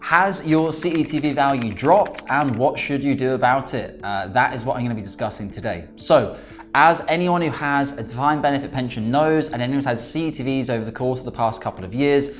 Has your CETV value dropped and what should you do about it? That is what I'm going to be discussing today. So, as anyone who has a defined benefit pension knows, and anyone who's had CETVs over the course of the past couple of years,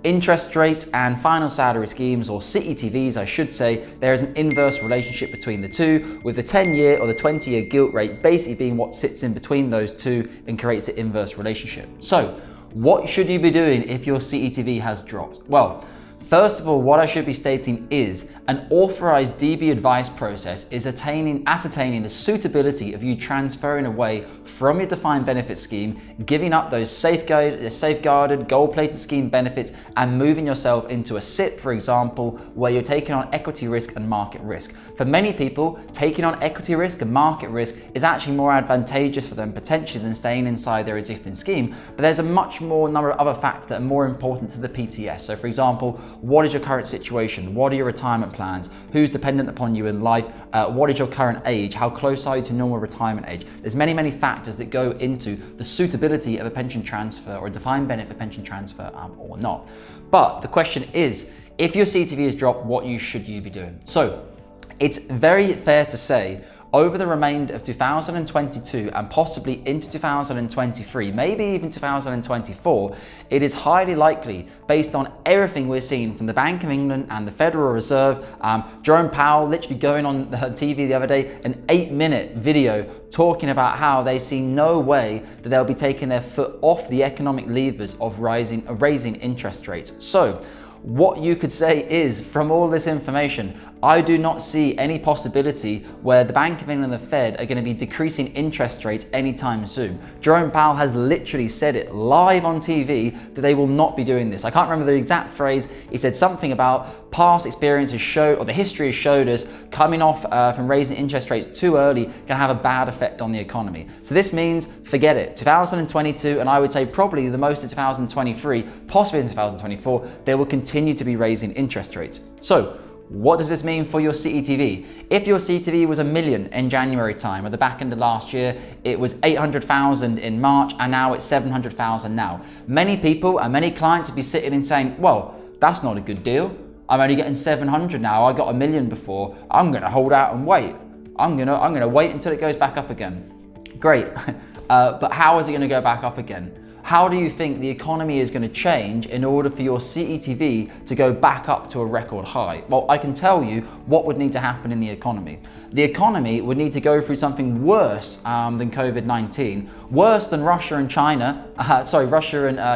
interest rates and final salary schemes, or CETVs I should say, there is an inverse relationship between the two, with the 10-year or the 20-year gilt rate basically being what sits in between those two and creates the inverse relationship. So, what should you be doing if your CETV has dropped? Well, first of all, what I should be stating is an authorized DB advice process is ascertaining the suitability of you transferring away from your defined benefit scheme, giving up those safeguarded, gold-plated scheme benefits and moving yourself into a SIP, for example, where you're taking on equity risk and market risk. For many people, taking on equity risk and market risk is actually more advantageous for them potentially than staying inside their existing scheme, but there's a much more number of other factors that are more important to the PTS. So for example, what is your current situation? What are your retirement plans? Who's dependent upon you in life? What is your current age? How close are you to normal retirement age? There's many factors that go into the suitability of a pension transfer or a defined benefit pension transfer or not. But the question is, if your CETV has dropped, what should you be doing? So it's very fair to say over the remainder of 2022 and possibly into 2023, maybe even 2024, it is highly likely, based on everything we're seeing from the Bank of England and the Federal Reserve, Jerome Powell literally going on the TV the other day, an 8-minute video talking about how they see no way that they'll be taking their foot off the economic levers of raising interest rates. So, what you could say is, from all this information, I do not see any possibility where the Bank of England and the Fed are going to be decreasing interest rates anytime soon. Jerome Powell has literally said it live on TV that they will not be doing this. I can't remember the exact phrase. He said something about past experiences or the history has showed us coming off from raising interest rates too early can have a bad effect on the economy. So this means, forget it. 2022, and I would say probably the most of 2023, possibly in 2024, they will continue to be raising interest rates. So, what does this mean for your CETV? If your CETV was $1 million in January time, at the back end of last year, it was 800,000 in March, and now it's 700,000 now. Many people and many clients would be sitting and saying, well, that's not a good deal. I'm only getting 700 now. I got $1 million before. I'm gonna hold out and wait. I'm gonna wait until it goes back up again. Great, but how is it gonna go back up again? How do you think the economy is going to change in order for your CETV to go back up to a record high? Well, I can tell you what would need to happen in the economy. The economy would need to go through something worse than COVID-19, worse than Russia and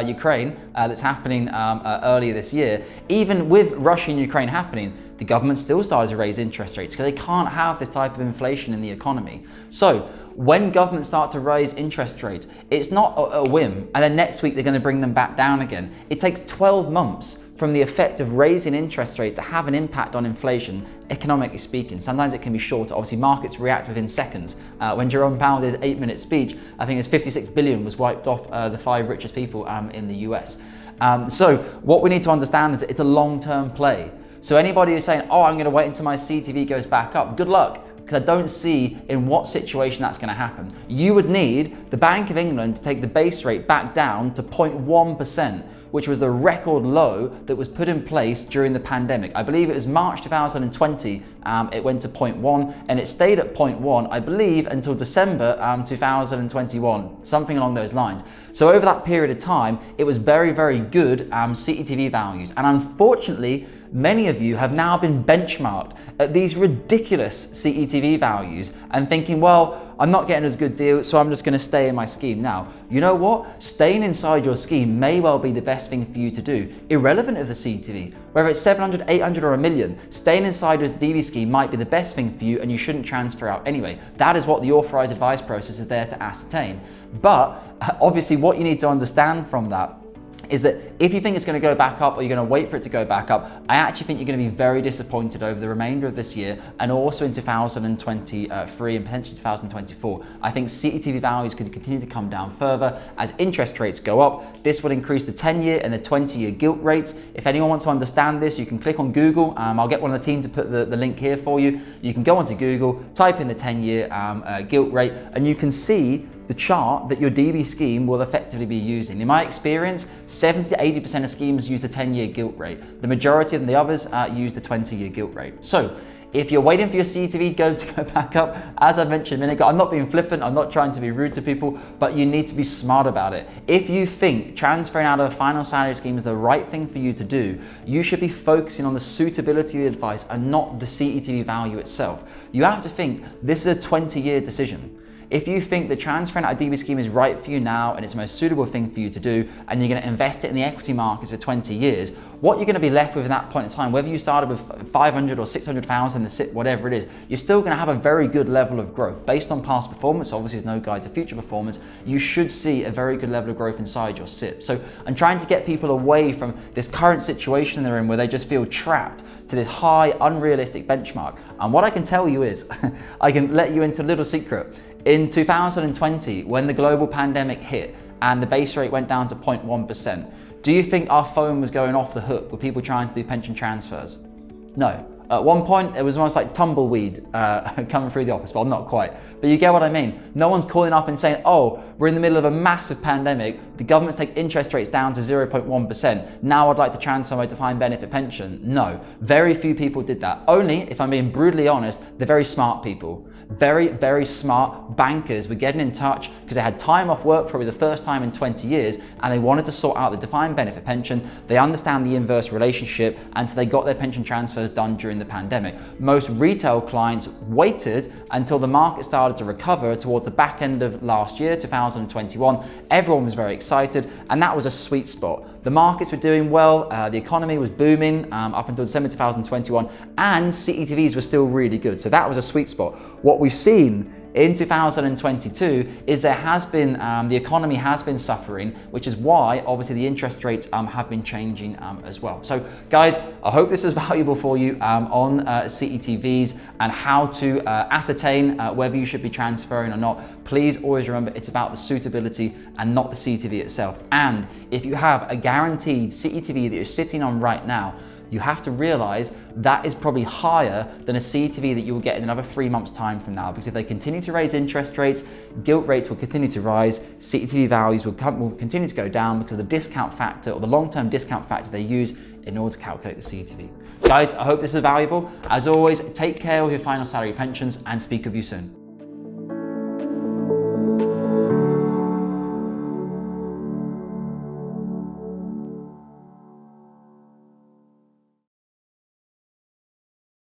Ukraine that's happening earlier this year. Even with Russia and Ukraine happening, the government still started to raise interest rates because they can't have this type of inflation in the economy. So, when governments start to raise interest rates, it's not a whim, and then next week they're going to bring them back down again. It takes 12 months from the effect of raising interest rates to have an impact on inflation, economically speaking. Sometimes it can be shorter. Obviously, markets react within seconds. When Jerome Powell did his 8-minute speech, I think it was 56 billion was wiped off the 5 richest people in the US. So what we need to understand is that it's a long-term play. So anybody who's saying, oh, I'm going to wait until my CETV goes back up, good luck. Because I don't see in what situation that's going to happen. You would need the Bank of England to take the base rate back down to 0.1%, which was the record low that was put in place during the pandemic. I believe it was March 2020, it went to 0.1 and it stayed at 0.1, I believe, until December 2021, something along those lines. So over that period of time, it was very good CETV values. And unfortunately, many of you have now been benchmarked at these ridiculous CETV values and thinking, well, I'm not getting as good deal, so I'm just going to stay in my scheme now. You know what? Staying inside your scheme may well be the best thing for you to do, irrelevant of the CETV. Whether it's 700, 800 or $1 million, staying inside your DB scheme might be the best thing for you and you shouldn't transfer out anyway. That is what the authorized advice process is there to ascertain. But obviously what you need to understand from that is that if you think it's going to go back up or you're going to wait for it to go back up, I actually think you're going to be very disappointed over the remainder of this year and also in 2023 and potentially 2024. I think CETV values could continue to come down further as interest rates go up. This will increase the 10-year and the 20-year gilt rates. If anyone wants to understand this, you can click on Google. I'll get one of the team to put the link here for you. You can go onto Google, type in the 10-year gilt rate, and you can see the chart that your DB scheme will effectively be using. In my experience, 70 to 80% of schemes use the 10-year gilt rate. The majority of the others use the 20-year gilt rate. So if you're waiting for your CETV to go back up, as I mentioned a minute ago, I'm not being flippant, I'm not trying to be rude to people, but you need to be smart about it. If you think transferring out of a final salary scheme is the right thing for you to do, you should be focusing on the suitability of the advice and not the CETV value itself. You have to think this is a 20-year decision. If you think the transferring out of DB scheme is right for you now and it's the most suitable thing for you to do, and you're going to invest it in the equity markets for 20 years, what you're going to be left with at that point in time, whether you started with 500 or 600,000, the SIP, whatever it is, you're still going to have a very good level of growth. Based on past performance, obviously there's no guide to future performance, you should see a very good level of growth inside your SIP. So I'm trying to get people away from this current situation they're in where they just feel trapped to this high, unrealistic benchmark. And what I can tell you is, I can let you into a little secret. In 2020, when the global pandemic hit and the base rate went down to 0.1%, do you think our phone was going off the hook with people trying to do pension transfers? No. At one point, it was almost like tumbleweed coming through the office, but not quite. But you get what I mean. No one's calling up and saying, oh, we're in the middle of a massive pandemic, the government's taken interest rates down to 0.1%, now I'd like to transfer my defined benefit pension. No, very few people did that. Only, if I'm being brutally honest, the very smart people. Very, very smart bankers were getting in touch because they had time off work, probably the first time in 20 years, and they wanted to sort out the defined benefit pension. They understand the inverse relationship, and so they got their pension transfers done during the pandemic. Most retail clients waited until the market started to recover towards the back end of last year, 2021. Everyone was very excited, and that was a sweet spot. The markets were doing well, the economy was booming up until December 2021, and CETVs were still really good. So that was a sweet spot. What we've seen in 2022 is there has been, the economy has been suffering, which is why obviously the interest rates have been changing as well. So guys, I hope this is valuable for you on CETVs and how to ascertain whether you should be transferring or not. Please always remember it's about the suitability and not the CETV itself. And if you have a guaranteed CETV that you're sitting on right now, you have to realize that is probably higher than a CETV that you will get in another 3 months' time from now, because if they continue to raise interest rates, gilt rates will continue to rise, CETV values will continue to go down because of the discount factor or the long-term discount factor they use in order to calculate the CETV. Guys, I hope this is valuable. As always, take care of your final salary pensions and speak with you soon.